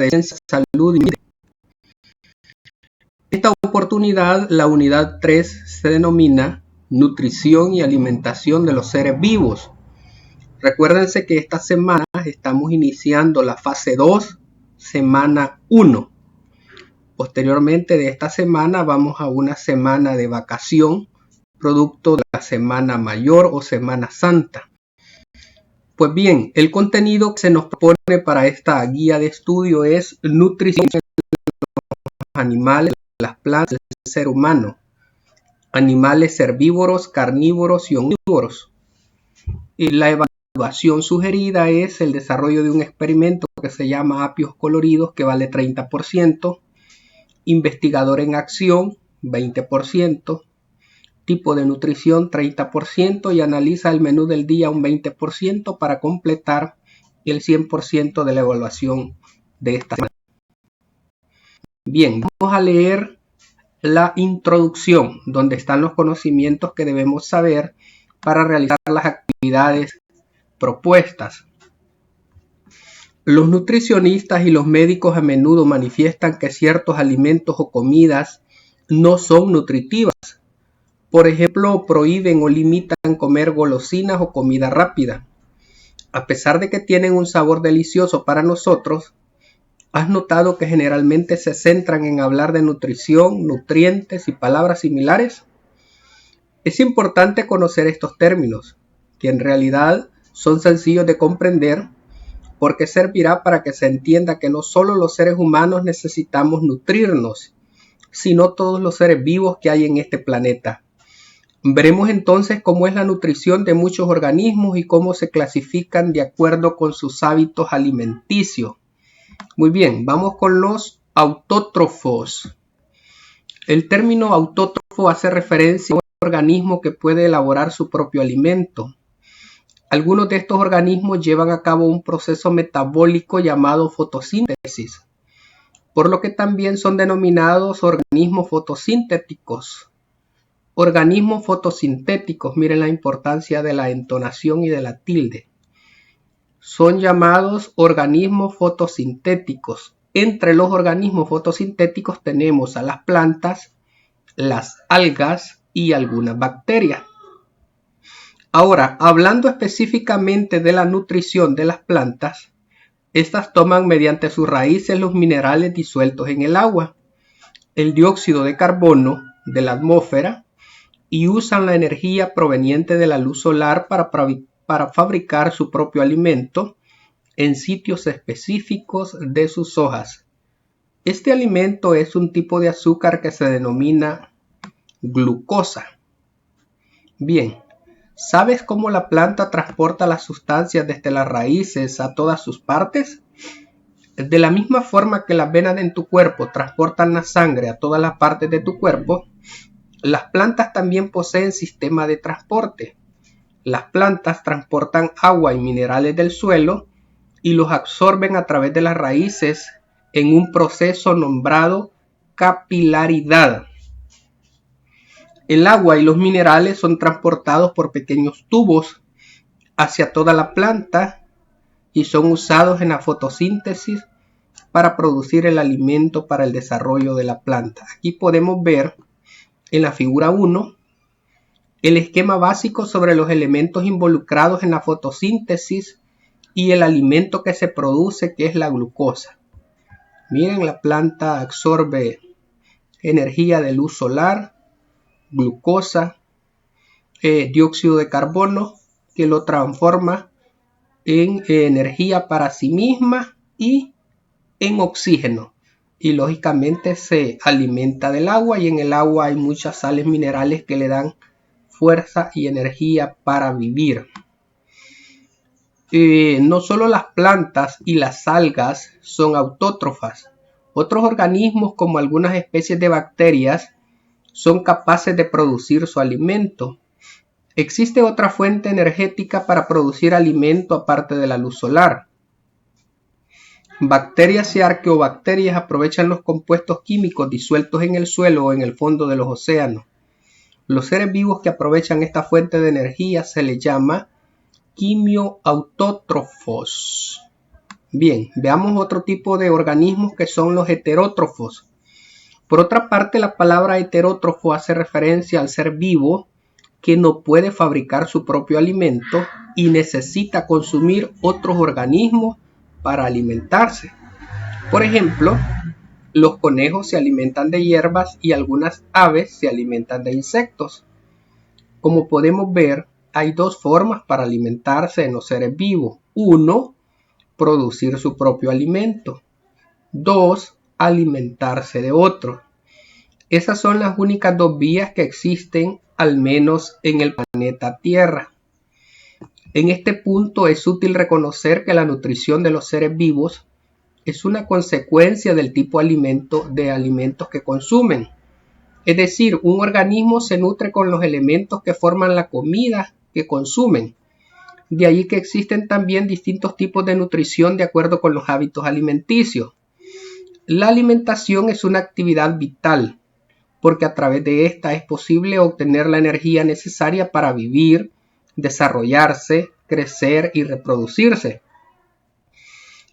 de Ciencia, Salud y Medio. En esta oportunidad, la unidad 3 se denomina Nutrición y Alimentación de los Seres Vivos. Recuérdense que esta semana estamos iniciando la fase 2, semana 1. Posteriormente de esta semana vamos a una semana de vacación, producto de la Semana Mayor o Semana Santa. Pues bien, el contenido que se nos propone para esta guía de estudio es nutrición de los animales, las plantas, del ser humano, animales herbívoros, carnívoros y omnívoros. Y la evaluación sugerida es el desarrollo de un experimento que se llama Apios Coloridos, que vale 30%, investigador en acción, 20%, tipo de nutrición, 30%, y analiza el menú del día, un 20%, para completar el 100% de la evaluación de esta semana. Bien, vamos a leer la introducción, donde están los conocimientos que debemos saber para realizar las actividades propuestas. Los nutricionistas y los médicos a menudo manifiestan que ciertos alimentos o comidas no son nutritivas. Por ejemplo, prohíben o limitan comer golosinas o comida rápida. A pesar de que tienen un sabor delicioso para nosotros, ¿has notado que generalmente se centran en hablar de nutrición, nutrientes y palabras similares? Es importante conocer estos términos, que en realidad son sencillos de comprender, porque servirá para que se entienda que no solo los seres humanos necesitamos nutrirnos, sino todos los seres vivos que hay en este planeta. Veremos entonces cómo es la nutrición de muchos organismos y cómo se clasifican de acuerdo con sus hábitos alimenticios. Muy bien, vamos con los autótrofos. El término autótrofo hace referencia a un organismo que puede elaborar su propio alimento. Algunos de estos organismos llevan a cabo un proceso metabólico llamado fotosíntesis, por lo que también son denominados organismos fotosintéticos. Organismos fotosintéticos, miren la importancia de la entonación y de la tilde. Son llamados organismos fotosintéticos. Entre los organismos fotosintéticos tenemos a las plantas, las algas y algunas bacterias. Ahora, hablando específicamente de la nutrición de las plantas, estas toman mediante sus raíces los minerales disueltos en el agua, el dióxido de carbono de la atmósfera, y usan la energía proveniente de la luz solar para fabricar su propio alimento en sitios específicos de sus hojas. Este alimento es un tipo de azúcar que se denomina glucosa. Bien, ¿sabes cómo la planta transporta las sustancias desde las raíces a todas sus partes? De la misma forma que las venas en tu cuerpo transportan la sangre a todas las partes de tu cuerpo, las plantas también poseen sistema de transporte. Las plantas transportan agua y minerales del suelo y los absorben a través de las raíces en un proceso nombrado capilaridad. El agua y los minerales son transportados por pequeños tubos hacia toda la planta y son usados en la fotosíntesis para producir el alimento para el desarrollo de la planta. Aquí podemos ver en la figura 1 el esquema básico sobre los elementos involucrados en la fotosíntesis y el alimento que se produce, que es la glucosa. Miren, la planta absorbe energía de luz solar, glucosa, dióxido de carbono, que lo transforma en energía para sí misma y en oxígeno. Y lógicamente se alimenta del agua, y en el agua hay muchas sales minerales que le dan fuerza y energía para vivir. No solo las plantas y las algas son autótrofas. Otros organismos, como algunas especies de bacterias, son capaces de producir su alimento. Existe otra fuente energética para producir alimento aparte de la luz solar. Bacterias y arqueobacterias aprovechan los compuestos químicos disueltos en el suelo o en el fondo de los océanos. Los seres vivos que aprovechan esta fuente de energía se les llama quimioautótrofos. Bien, veamos otro tipo de organismos que son los heterótrofos. Por otra parte, la palabra heterótrofo hace referencia al ser vivo que no puede fabricar su propio alimento y necesita consumir otros organismos para alimentarse. Por ejemplo, los conejos se alimentan de hierbas y algunas aves se alimentan de insectos. Como podemos ver, hay dos formas para alimentarse en los seres vivos. 1, producir su propio alimento. 2, alimentarse de otros. Esas son las únicas dos vías que existen, al menos en el planeta Tierra. En este punto es útil reconocer que la nutrición de los seres vivos es una consecuencia del tipo de alimentos que consumen. Es decir, un organismo se nutre con los elementos que forman la comida que consumen. De ahí que existen también distintos tipos de nutrición de acuerdo con los hábitos alimenticios. La alimentación es una actividad vital, porque a través de esta es posible obtener la energía necesaria para vivir, desarrollarse, crecer y reproducirse.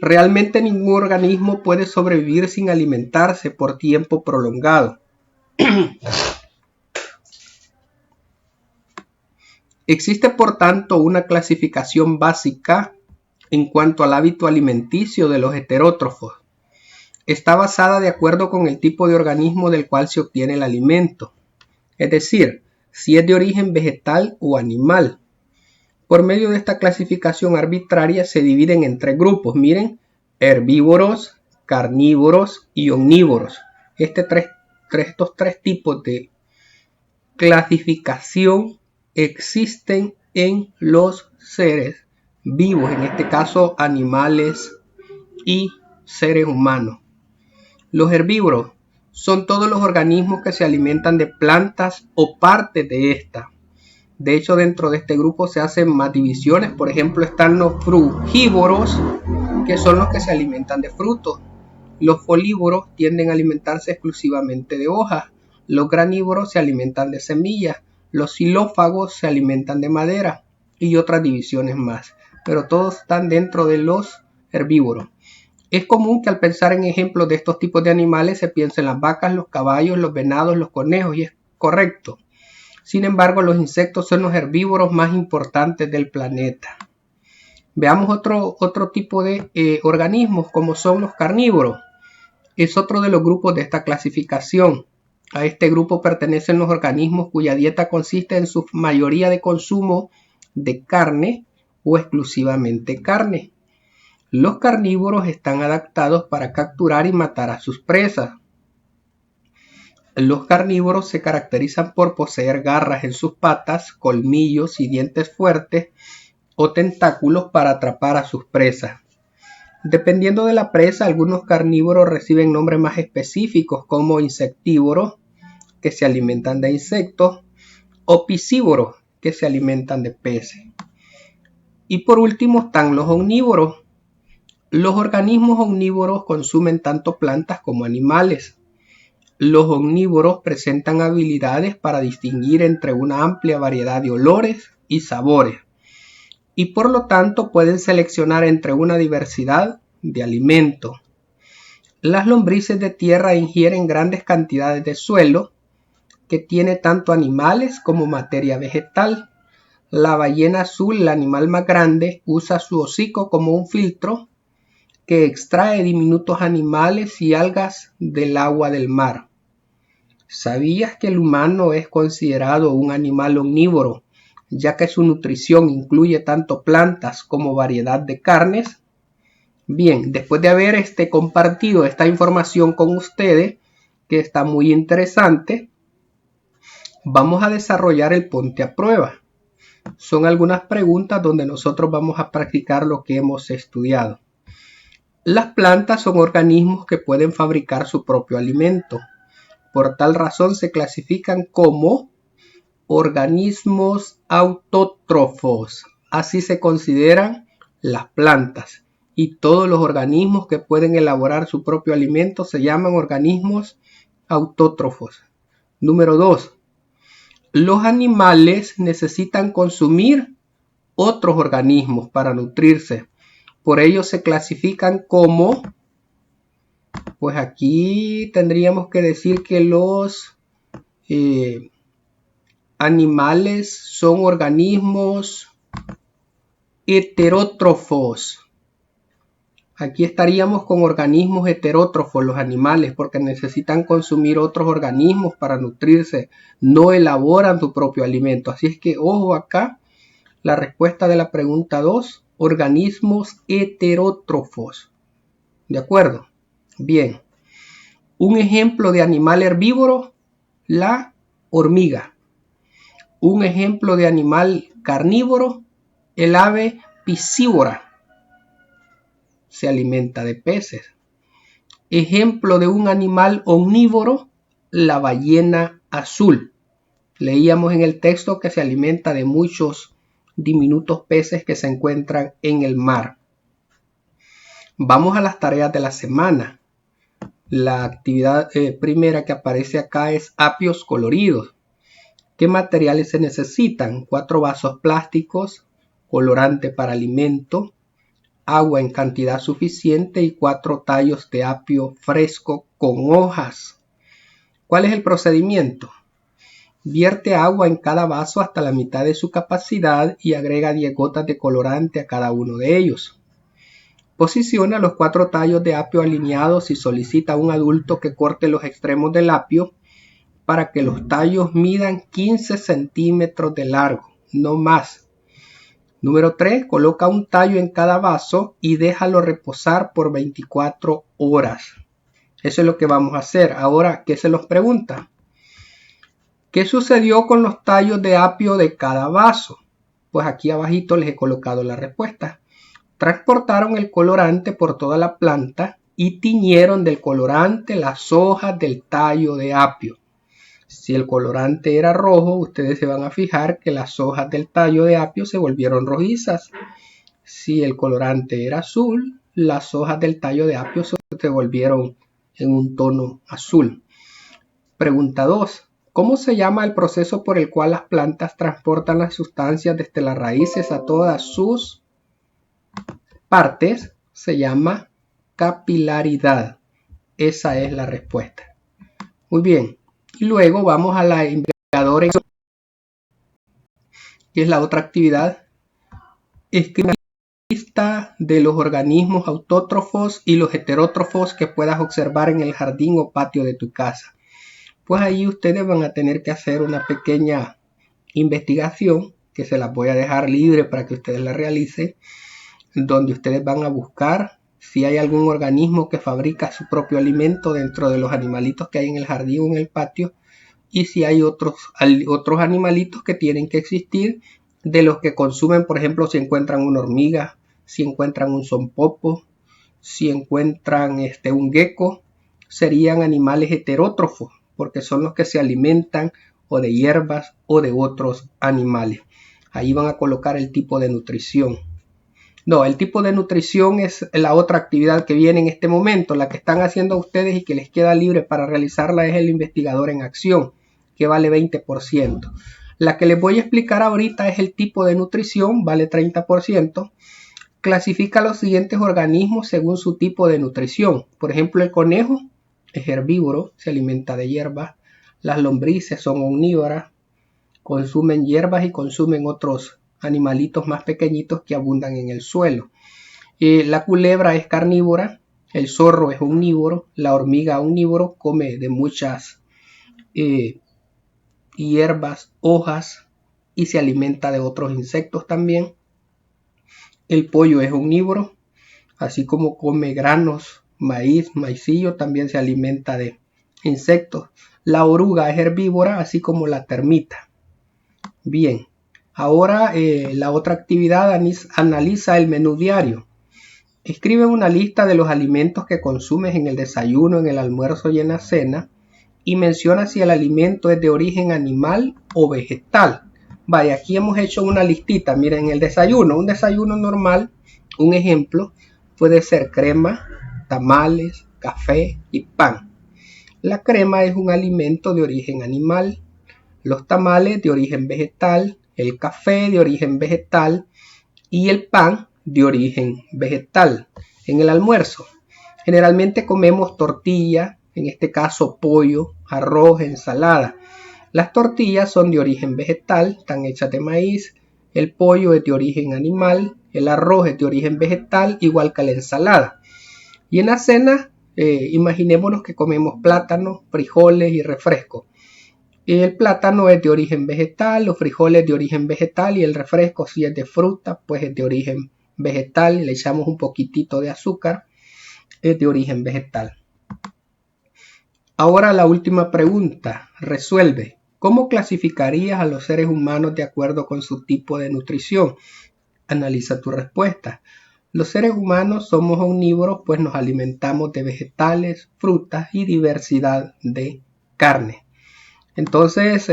Realmente ningún organismo puede sobrevivir sin alimentarse por tiempo prolongado. Existe, por tanto, una clasificación básica en cuanto al hábito alimenticio de los heterótrofos. Está basada de acuerdo con el tipo de organismo del cual se obtiene el alimento, es decir, si es de origen vegetal o animal. Por medio de esta clasificación arbitraria se dividen en 3 grupos, miren, herbívoros, carnívoros y omnívoros. Estos tres tipos de clasificación existen en los seres vivos, en este caso animales y seres humanos. Los herbívoros son todos los organismos que se alimentan de plantas o partes de estas. De hecho, dentro de este grupo se hacen más divisiones. Por ejemplo, están los frugívoros, que son los que se alimentan de frutos. Los folívoros tienden a alimentarse exclusivamente de hojas. Los granívoros se alimentan de semillas. Los xilófagos se alimentan de madera y otras divisiones más. Pero todos están dentro de los herbívoros. Es común que al pensar en ejemplos de estos tipos de animales se piense en las vacas, los caballos, los venados, los conejos, y es correcto. Sin embargo, los insectos son los herbívoros más importantes del planeta. Veamos otro tipo de organismos, como son los carnívoros. Es otro de los grupos de esta clasificación. A este grupo pertenecen los organismos cuya dieta consiste en su mayoría de consumo de carne o exclusivamente carne. Los carnívoros están adaptados para capturar y matar a sus presas. Los carnívoros se caracterizan por poseer garras en sus patas, colmillos y dientes fuertes o tentáculos para atrapar a sus presas. Dependiendo de la presa, algunos carnívoros reciben nombres más específicos como insectívoros, que se alimentan de insectos, o piscívoros, que se alimentan de peces. Y por último están los omnívoros. Los organismos omnívoros consumen tanto plantas como animales. Los omnívoros presentan habilidades para distinguir entre una amplia variedad de olores y sabores, y por lo tanto pueden seleccionar entre una diversidad de alimentos. Las lombrices de tierra ingieren grandes cantidades de suelo que tiene tanto animales como materia vegetal. La ballena azul, el animal más grande, usa su hocico como un filtro que extrae diminutos animales y algas del agua del mar. ¿Sabías que el humano es considerado un animal omnívoro, ya que su nutrición incluye tanto plantas como variedad de carnes? Bien, después de haber compartido esta información con ustedes, que está muy interesante, vamos a desarrollar el ponte a prueba. Son algunas preguntas donde nosotros vamos a practicar lo que hemos estudiado. Las plantas son organismos que pueden fabricar su propio alimento. Por tal razón se clasifican como organismos autótrofos. Así se consideran las plantas. Y todos los organismos que pueden elaborar su propio alimento se llaman organismos autótrofos. Número 2. Los animales necesitan consumir otros organismos para nutrirse. Por ello se clasifican como, pues aquí tendríamos que decir que los animales son organismos heterótrofos. Aquí estaríamos con organismos heterótrofos, los animales, porque necesitan consumir otros organismos para nutrirse, no elaboran su propio alimento. Así es que, ojo acá, la respuesta de la pregunta 2, organismos heterótrofos. ¿De acuerdo? Bien. Un ejemplo de animal herbívoro, la hormiga. Un ejemplo de animal carnívoro, el ave piscívora. Se alimenta de peces. Ejemplo de un animal omnívoro, la ballena azul. Leíamos en el texto que se alimenta de muchos diminutos peces que se encuentran en el mar. Vamos a las tareas de la semana. La actividad primera que aparece acá es apios coloridos. ¿Qué materiales se necesitan? 4 vasos plásticos, colorante para alimento, agua en cantidad suficiente y 4 tallos de apio fresco con hojas. ¿Cuál es el procedimiento? Vierte agua en cada vaso hasta la mitad de su capacidad y agrega 10 gotas de colorante a cada uno de ellos. Posiciona los 4 tallos de apio alineados y solicita a un adulto que corte los extremos del apio para que los tallos midan 15 centímetros de largo, no más. Número 3. Coloca un tallo en cada vaso y déjalo reposar por 24 horas. Eso es lo que vamos a hacer. Ahora, ¿qué se los pregunta? ¿Qué sucedió con los tallos de apio de cada vaso? Pues aquí abajito les he colocado la respuesta. Transportaron el colorante por toda la planta y tiñeron del colorante las hojas del tallo de apio. Si el colorante era rojo, ustedes se van a fijar que las hojas del tallo de apio se volvieron rojizas. Si el colorante era azul, las hojas del tallo de apio se volvieron en un tono azul. Pregunta 2. ¿Cómo se llama el proceso por el cual las plantas transportan las sustancias desde las raíces a todas sus partes? Se llama capilaridad. Esa es la respuesta. Muy bien. Y luego vamos a la investigadora, que es la otra actividad. Escribe la lista de los organismos autótrofos y los heterótrofos que puedas observar en el jardín o patio de tu casa. Pues ahí ustedes van a tener que hacer una pequeña investigación, que se las voy a dejar libre para que ustedes la realicen, donde ustedes van a buscar si hay algún organismo que fabrica su propio alimento dentro de los animalitos que hay en el jardín o en el patio, y si hay otros animalitos que tienen que existir de los que consumen. Por ejemplo, si encuentran una hormiga, si encuentran un zompopo, si encuentran un gecko, serían animales heterótrofos, porque son los que se alimentan o de hierbas o de otros animales. Ahí van a colocar el tipo de nutrición. No, el tipo de nutrición es la otra actividad que viene en este momento. La que están haciendo ustedes y que les queda libre para realizarla es el investigador en acción, que vale 20%. La que les voy a explicar ahorita es el tipo de nutrición, vale 30%. Clasifica los siguientes organismos según su tipo de nutrición. Por ejemplo, el conejo es herbívoro, se alimenta de hierbas. Las lombrices son omnívoras, consumen hierbas y consumen otros animalitos más pequeñitos que abundan en el suelo. La culebra es carnívora, el zorro es omnívoro, la hormiga omnívoro come de muchas hierbas, hojas y se alimenta de otros insectos también. El pollo es omnívoro, así como come granos, maíz, maicillo, también se alimenta de insectos. La oruga es herbívora, así como la termita. Bien, ahora la otra actividad, analiza el menú diario. Escribe una lista de los alimentos que consumes en el desayuno, en el almuerzo y en la cena, y menciona si el alimento es de origen animal o vegetal. Vaya, aquí hemos hecho una listita. Miren, el desayuno, un desayuno normal, un ejemplo, puede ser crema, tamales, café y pan. La crema es un alimento de origen animal, los tamales de origen vegetal, el café de origen vegetal y el pan de origen vegetal. En el almuerzo, generalmente comemos tortilla, en este caso pollo, arroz, ensalada. Las tortillas son de origen vegetal, están hechas de maíz, el pollo es de origen animal, el arroz es de origen vegetal, igual que la ensalada. Y en la cena, imaginémonos que comemos plátano, frijoles y refresco. El plátano es de origen vegetal, los frijoles de origen vegetal y el refresco, si es de fruta, pues es de origen vegetal. Le echamos un poquitito de azúcar, es de origen vegetal. Ahora la última pregunta, resuelve. ¿Cómo clasificarías a los seres humanos de acuerdo con su tipo de nutrición? Analiza tu respuesta. Los seres humanos somos omnívoros, pues nos alimentamos de vegetales, frutas y diversidad de carne. Entonces,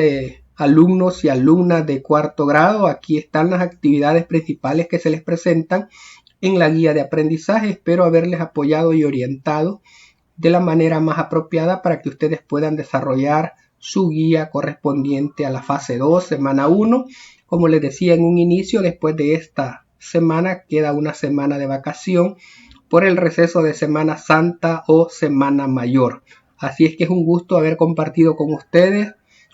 alumnos y alumnas de cuarto grado, aquí están las actividades principales que se les presentan en la guía de aprendizaje. Espero haberles apoyado y orientado de la manera más apropiada para que ustedes puedan desarrollar su guía correspondiente a la fase 2, semana 1. Como les decía en un inicio, después de esta semana queda una semana de vacación por el receso de Semana Santa o Semana Mayor. Así es que es un gusto haber compartido con ustedes.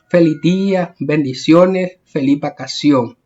Feliz día, bendiciones, feliz vacación.